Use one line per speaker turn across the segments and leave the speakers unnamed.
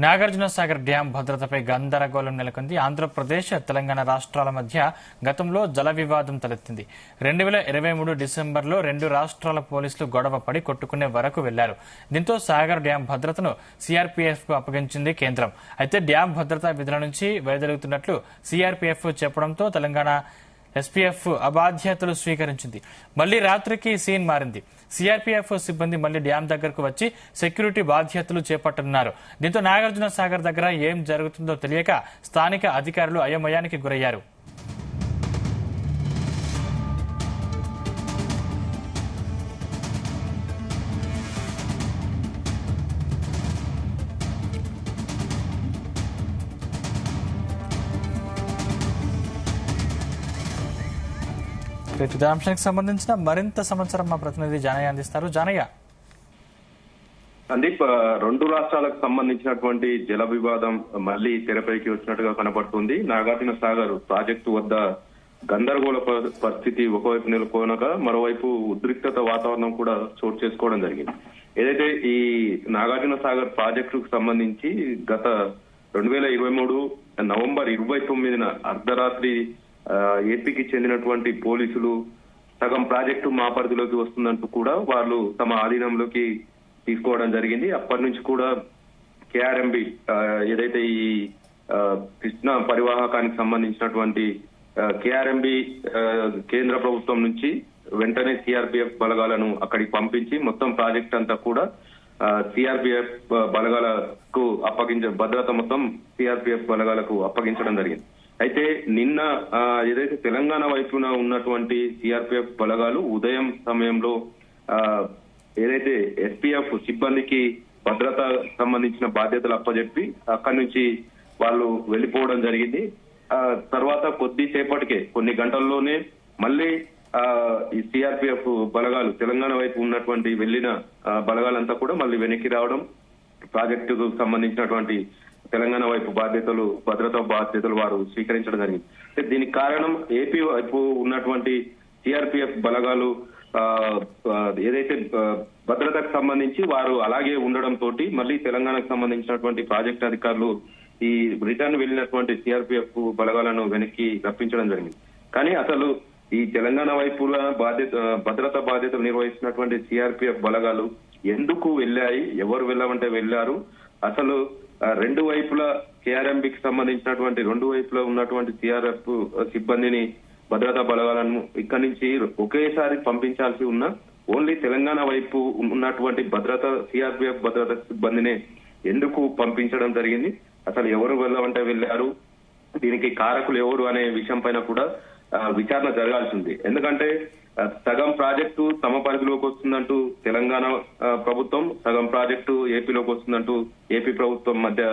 Nagarjuna Sagar dam భద్రతపై గందరగోళం నెలకొంది. ఆంధ్రప్రదేశ్, తెలంగాణ రాష్ట్రాల మధ్య గతంలో జల వివాదం తలెత్తింది. 2023 డిసెంబర్లో రెండు రాష్ట్రాల పోలీసులు గొడవ పడి కొట్టుకునే వరకు వెళ్లారు. దీంతో సాగర్ డ్యాం భద్రతను సిఆర్పీఎఫ్ కు అప్పగించింది కేంద్రం. అయితే డ్యాం భద్రతా విధుల నుంచి వైదొలుగుతున్నట్లు సిఆర్పీఎఫ్ చెప్పడంతో తెలంగాణ ఎస్పీఎఫ్ అబాధ్యతలు స్వీకరించింది. మళ్లీ రాత్రికి సీన్ మారింది. సిఆర్పీఎఫ్ సిబ్బంది మళ్లీ డ్యాం దగ్గరకు వచ్చి సెక్యూరిటీ బాధ్యతలు చేపట్టనున్నారు. దీంతో నాగార్జున సాగర్ దగ్గర ఏం జరుగుతుందో తెలియక స్థానిక అధికారులు అయోమయానికి గురయ్యారు. ఇదే అంశానికి సంబంధించిన మరింత సమాచారం మా ప్రతినిధి జానయ్య అందిస్తారు. జానయ్య,
సందీప్, రెండు రాష్ట్రాలకు సంబంధించినటువంటి జల వివాదం మళ్లీ తెరపైకి వచ్చినట్టుగా కనపడుతుంది. నాగార్జున సాగర్ ప్రాజెక్టు వద్ద గందరగోళ పరిస్థితి ఒకవైపు నెలకొనగా మరోవైపు ఉద్రిక్తత వాతావరణం కూడా చోటు చేసుకోవడం జరిగింది. ఏదైతే ఈ నాగార్జున సాగర్ ప్రాజెక్టుకు సంబంధించి గత 2023 నవంబర్ 29న అర్ధరాత్రి ఏపీకి చెందినటువంటి పోలీసులు సగం ప్రాజెక్టు మా పరిధిలోకి వస్తుందంటూ కూడా వాళ్ళు తమ ఆధీనంలోకి తీసుకోవడం జరిగింది. అప్పటి నుంచి కూడా కేఆర్ఎంబి ఏదైతే ఈ కృష్ణా పరివాహకానికి సంబంధించినటువంటి కేఆర్ఎంబి కేంద్ర ప్రభుత్వం నుంచి వెంటనే సిఆర్పీఎఫ్ బలగాలను అక్కడికి పంపించి మొత్తం ప్రాజెక్ట్ అంతా కూడా సిఆర్పీఎఫ్ బలగాలకు భద్రత మొత్తం సిఆర్పీఎఫ్ బలగాలకు అప్పగించడం జరిగింది. అయితే నిన్న ఏదైతే తెలంగాణ వైపున ఉన్నటువంటి సిఆర్పీఎఫ్ బలగాలు ఉదయం సమయంలో ఏదైతే ఎస్పీఎఫ్ సిబ్బందికి భద్రత సంబంధించిన బాధ్యతలు అప్పచెప్పి అక్కడి నుంచి వాళ్ళు వెళ్లిపోవడం జరిగింది. తర్వాత కొద్దిసేపటికే కొన్ని గంటల్లోనే మళ్ళీ ఈ సిఆర్పీఎఫ్ బలగాలు తెలంగాణ వైపు ఉన్నటువంటి వెళ్లిన బలగాలంతా కూడా మళ్ళీ వెనక్కి రావడం, ప్రాజెక్టుకు సంబంధించినటువంటి తెలంగాణ వైపు భద్రతా బాధ్యతలు వారు స్వీకరించడం జరిగింది. దీనికి కారణం ఏపీ వైపు ఉన్నటువంటి సిఆర్పీఎఫ్ బలగాలు ఏదైతే భద్రతకు సంబంధించి వారు అలాగే ఉండడం తోటి మళ్ళీ తెలంగాణకు సంబంధించినటువంటి ప్రాజెక్ట్ అధికారులు ఈ రిటర్న్ వెళ్లినటువంటి సిఆర్పీఎఫ్ బలగాలను వెనక్కి రప్పించడం జరిగింది. కానీ అసలు ఈ తెలంగాణ వైపుల భద్రతా బాధ్యతలు నిర్వహిస్తున్నటువంటి సిఆర్పీఎఫ్ బలగాలు ఎందుకు వెళ్ళాయి, ఎవరు వెళ్ళమంటే వెళ్లారు, అసలు రెండు వైపుల కేఆర్ఎంబికి సంబంధించినటువంటి రెండు వైపులా ఉన్నటువంటి సిఆర్ఎఫ్ సిబ్బందిని భద్రతా బలగాలను ఇక్కడి నుంచి ఒకేసారి పంపించాల్సి ఉన్న ఓన్లీ తెలంగాణ వైపు ఉన్నటువంటి సిఆర్పీఎఫ్ భద్రతా సిబ్బందిని ఎందుకు పంపించడం జరిగింది, అసలు ఎవరు వెళ్ళమంటే వెళ్లారు, దీనికి కారకులు ఎవరు అనే విషయం పైన కూడా విచారణ జరగాల్సి ఉంది. ఎందుకంటే సగం ప్రాజెక్టు తమ పరిధిలోకి వస్తుందంటూ తెలంగాణ ప్రభుత్వం, సగం ప్రాజెక్టు ఏపీలోకి వస్తుందంటూ ఏపీ ప్రభుత్వం మధ్య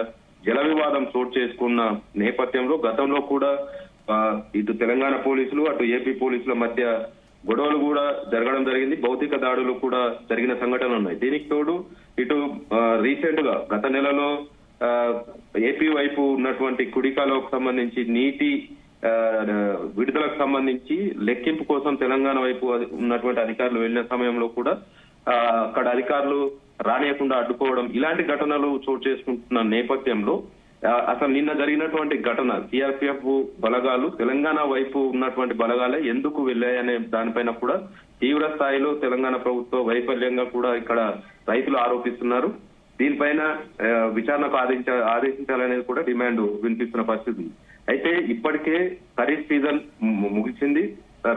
జల వివాదం చోటు చేసుకున్న నేపథ్యంలో గతంలో కూడా ఇటు తెలంగాణ పోలీసులు అటు ఏపీ పోలీసుల మధ్య గొడవలు కూడా జరగడం జరిగింది. భౌతిక దాడులు కూడా జరిగిన సంఘటనలు ఉన్నాయి. దీనికి తోడు ఇటు రీసెంట్ గా గత నెలలో ఏపీ వైపు ఉన్నటువంటి కుడికాలకు సంబంధించి నీటి విడుదలకు సంబంధించి లెక్కింపు కోసం తెలంగాణ వైపు ఉన్నటువంటి అధికారులు వెళ్లిన సమయంలో కూడా అక్కడ అధికారులు రానియకుండా అడ్డుకోవడం, ఇలాంటి ఘటనలు చోటు చేసుకుంటున్న నేపథ్యంలో అసలు నిన్న జరిగినటువంటి ఘటన సిఆర్పీఎఫ్ బలగాలు తెలంగాణ వైపు ఉన్నటువంటి బలగాలే ఎందుకు వెళ్లాయనే దానిపైన కూడా తీవ్ర స్థాయిలో తెలంగాణ ప్రభుత్వ వైఫల్యంగా కూడా ఇక్కడ రైతులు ఆరోపిస్తున్నారు. దీనిపైన విచారణకు ఆదేశించాలనేది కూడా డిమాండ్ వినిపిస్తున్న పరిస్థితి. అయితే ఇప్పటికే ఖరీఫ్ సీజన్ ముగిసింది,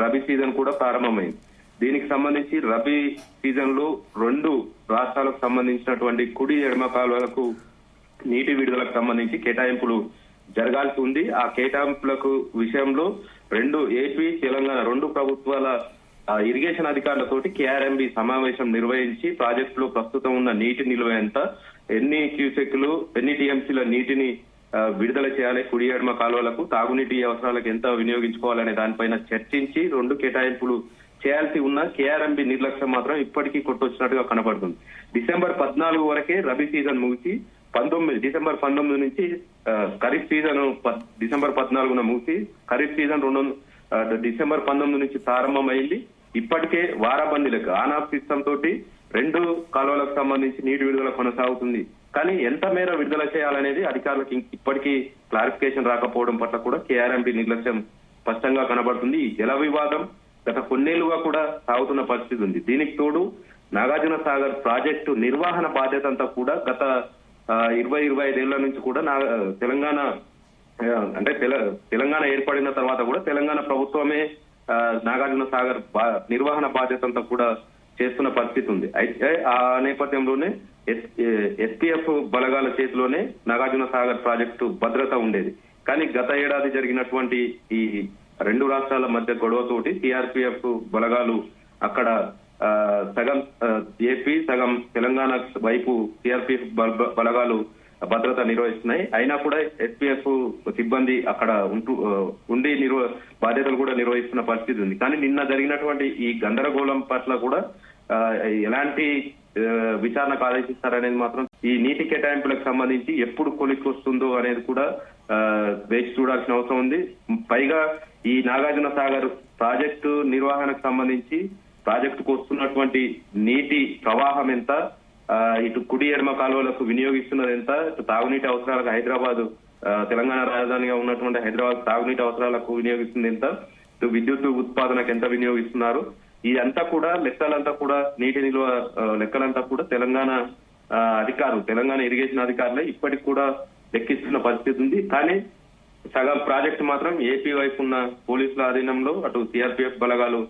రబీ సీజన్ కూడా ప్రారంభమైంది. దీనికి సంబంధించి రబీ సీజన్ లో రెండు రాష్ట్రాలకు సంబంధించినటువంటి కుడి ఎడమ కాలువలకు నీటి విడుదలకు సంబంధించి కేటాయింపులు జరగాల్సి ఉంది. ఆ కేటాయింపులకు విషయంలో ఏపీ తెలంగాణ రెండు ప్రభుత్వాల ఇరిగేషన్ అధికారులతోటి కేఆర్ఎంబి సమావేశం నిర్వహించి ప్రాజెక్టులో ప్రస్తుతం ఉన్న నీటి నిల్వ ఎంత, ఎన్ని క్యూసెక్లు ఎన్ని టీఎంసీల నీటిని విడుదల చేయాలి, కుడి ఎడమ కాలువలకు తాగునీటి అవసరాలకు ఎంత వినియోగించుకోవాలనే దానిపైన చర్చించి రెండు కేటాయింపులు చేయాల్సి ఉన్న కేఆర్ఎంబి నిర్లక్ష్యం మాత్రం ఇప్పటికీ కొట్టొచ్చినట్టుగా కనపడుతుంది. డిసెంబర్ 14 వరకే రబీ సీజన్ ముగిసి డిసెంబర్ 19 నుంచి ఖరీఫ్ సీజన్ డిసెంబర్ 14న ముగిసి ఖరీఫ్ సీజన్ డిసెంబర్ 19 నుంచి ప్రారంభమైంది. ఇప్పటికే వారాబందీలకు ఆన్ ఆఫ్ సిస్టమ్ తోటి రెండు కాలువలకు సంబంధించి నీటి విడుదల కొనసాగుతుంది. కానీ ఎంత మేర విడుదల చేయాలనేది అధికారులకు ఇప్పటికీ క్లారిఫికేషన్ రాకపోవడం పట్ల కూడా కేఆర్ఎంబీ నిర్లక్ష్యం స్పష్టంగా కనబడుతుంది. ఈ జల వివాదం గత కొన్నేళ్లుగా కూడా సాగుతున్న పరిస్థితి ఉంది. దీనికి తోడు నాగార్జున సాగర్ ప్రాజెక్టు నిర్వహణ బాధ్యత అంతా కూడా గత 20-25 ఏళ్ల నుంచి కూడా తెలంగాణ అంటే తెలంగాణ ఏర్పడిన తర్వాత కూడా తెలంగాణ ప్రభుత్వమే నాగార్జున సాగర్ నిర్వహణ బాధ్యత అంతా కూడా చేస్తున్న పరిస్థితి ఉంది. అయితే ఆ నేపథ్యంలోనే ఎస్పీఎఫ్ బలగాల చేతిలోనే నాగార్జున సాగర్ ప్రాజెక్టు భద్రత ఉండేది. కానీ గత ఏడాది జరిగినటువంటి ఈ రెండు రాష్ట్రాల మధ్య గొడవతోటి సిఆర్పిఎఫ్ బలగాలు అక్కడ సగం ఏపీ సగం తెలంగాణ వైపు సిఆర్పిఎఫ్ బలగాలు భద్రత నిర్వహిస్తున్నాయి. అయినా కూడా ఎస్పీఎఫ్ సిబ్బంది అక్కడ ఉండి బాధ్యతలు కూడా నిర్వహిస్తున్న పరిస్థితి ఉంది. కానీ నిన్న జరిగినటువంటి ఈ గందరగోళం పట్ల కూడా ఎలాంటి విచారణకు ఆదేశిస్తారనేది మాత్రం ఈ నీటి కేటాయింపులకు సంబంధించి ఎప్పుడు కొలిక్కి వస్తుందో అనేది కూడా వేచి చూడాల్సిన అవసరం ఉంది. పైగా ఈ నాగార్జున సాగర్ ప్రాజెక్టు నిర్వహణకు సంబంధించి ప్రాజెక్టుకు వస్తున్నటువంటి నీటి ప్రవాహం ఎంత, ఇటు కుడి ఎడమ కాలువలకు వినియోగిస్తున్నది ఎంత, ఇటు తాగునీటి అవసరాలకు హైదరాబాద్ తెలంగాణ రాజధానిగా ఉన్నటువంటి హైదరాబాద్ తాగునీటి అవసరాలకు వినియోగిస్తుంది ఎంత, ఇటు విద్యుత్ ఉత్పాదనకు ఎంత వినియోగిస్తున్నారు, ఇదంతా కూడా లెక్కలంతా కూడా నీటి నిల్వ లెక్కలంతా కూడా తెలంగాణ అధికారులు తెలంగాణ ఇరిగేషన్ అధికారులే ఇప్పటికి కూడా లెక్కిస్తున్న పరిస్థితి ఉంది. కానీ సగం ప్రాజెక్టు మాత్రం ఏపీ వైపు ఉన్న పోలీసుల ఆధీనంలో అటు సిఆర్పిఎఫ్ బలగాలు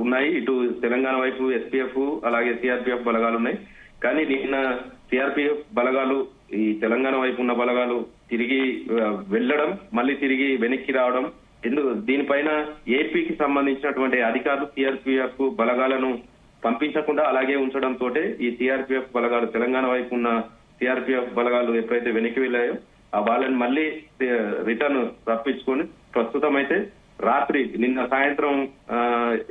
ఉన్నాయి, ఇటు తెలంగాణ వైపు ఎస్పీఎఫ్ అలాగే సిఆర్పిఎఫ్ బలగాలు ఉన్నాయి. కానీ నిన్న సిఆర్పిఎఫ్ బలగాలు ఈ తెలంగాణ వైపు ఉన్న బలగాలు తిరిగి వెళ్లడం మళ్ళీ తిరిగి వెనక్కి రావడం దీనిపైన ఏపీకి సంబంధించినటువంటి అధికారులు సిఆర్పిఎఫ్ బలగాలను పంపించకుండా అలాగే ఉంచడంతో ఈ సిఆర్పిఎఫ్ బలగాలు తెలంగాణ వైపు ఉన్న సిఆర్పిఎఫ్ బలగాలు ఎప్పుడైతే వెనక్కి వెళ్ళాయో ఆ వాళ్ళని మళ్ళీ రిటర్న్ రప్పించుకొని ప్రస్తుతం అయితే రాత్రి నిన్న సాయంత్రం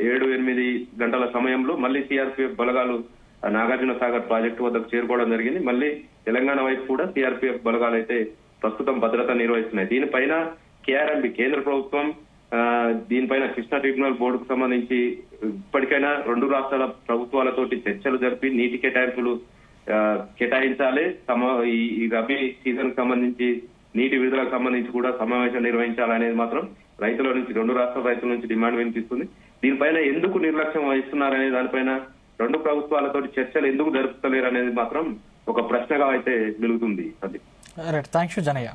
7-8 గంటల సమయంలో మళ్ళీ సిఆర్పిఎఫ్ బలగాలు నాగార్జున సాగర్ ప్రాజెక్టు వద్దకు చేరుకోవడం జరిగింది. మళ్ళీ తెలంగాణ వైపు కూడా సిఆర్పిఎఫ్ బలగాలు అయితే ప్రస్తుతం భద్రత నిర్వహిస్తున్నాయి. దీనిపైన కేఆర్ఎంబీ కేంద్ర ప్రభుత్వం దీనిపైన కృష్ణా ట్రిబ్యునల్ బోర్డుకు సంబంధించి ఇప్పటికైనా రెండు రాష్ట్రాల ప్రభుత్వాలతోటి చర్చలు జరిపి నీటి కేటాయింపులు కేటాయించాలి. ఈ రబీ సీజన్ కు సంబంధించి నీటి విడుదలకు సంబంధించి కూడా సమావేశం నిర్వహించాలనేది మాత్రం రైతుల నుంచి రెండు రాష్ట్రాల రైతుల నుంచి డిమాండ్ వినిపిస్తుంది. దీనిపైన ఎందుకు నిర్లక్ష్యం వహిస్తున్నారనే దానిపైన రెండు ప్రభుత్వాలతో చర్చలు ఎందుకు జరుపుతలేరు అనేది మాత్రం ఒక ప్రశ్నగా అయితే నిలుగుతుంది.
Thank you Janaiah.